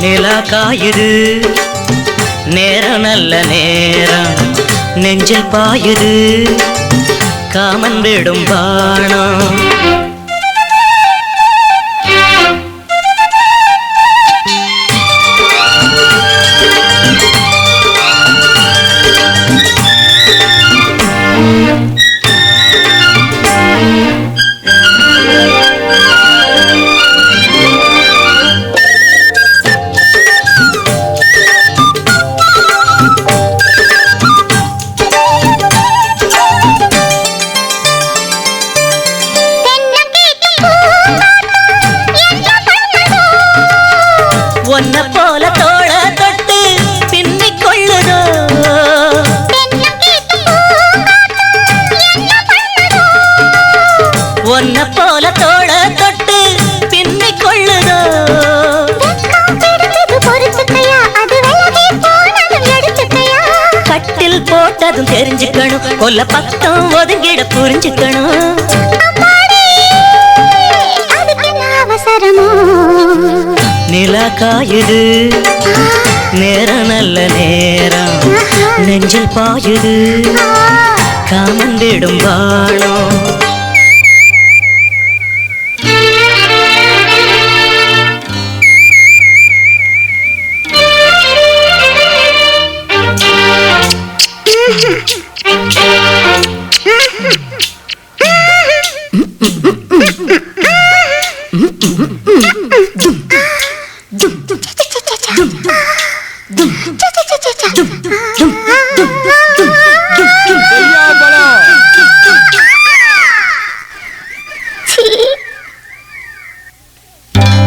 நிலா காயுது நேரம் நல்ல நேரம் நெஞ்சில் பாயுது காமன் விடும் பாணம் ஒன்ன போல தோள தொட்டு பின்னிக் கொள்ளுதோ ஒன்ன போல தோள தொட்டு பின்னிக் கொள்ளுதோ கட்டில் போட்டதும் தெரிஞ்சுக்கணும் கொல்ல பக்கம் ஒதுங்கிட புரிஞ்சுக்கணும் நிலா காயுது நேரம் நல்ல நேரம் நெஞ்சில் பாயுது காமன் விடும் பாணம்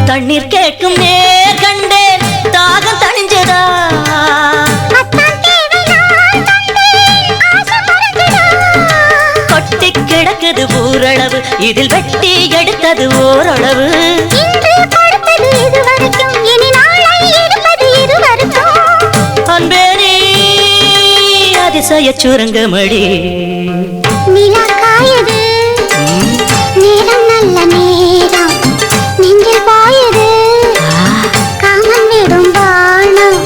தண்ணீர் கேட்கும் நேர் கண்டேன் தாகம் தணிஞ்சதா கொட்டி கிடக்குது ஊரளவு இதில் வெட்டி எடுத்தது ஓரளவு அன்பே நீ அதிசய சுரங்கமடி நிலா காயுது நேரம் நல்ல நேரம் நெஞ்சில் பாயுது காமன் விடும் பாணம்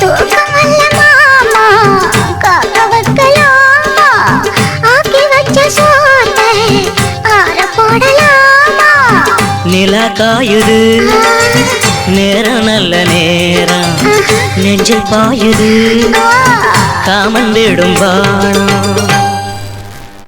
தூக்கம் அல்ல மாமா காக்க வைக்கலாமா ஆக்கி வச்ச சோத்தை ஆற போடலாமா நிலா காயுது நேரம் நல்ல நேரம் நெஞ்சில் பாயுது காமன் விடும் பாணம்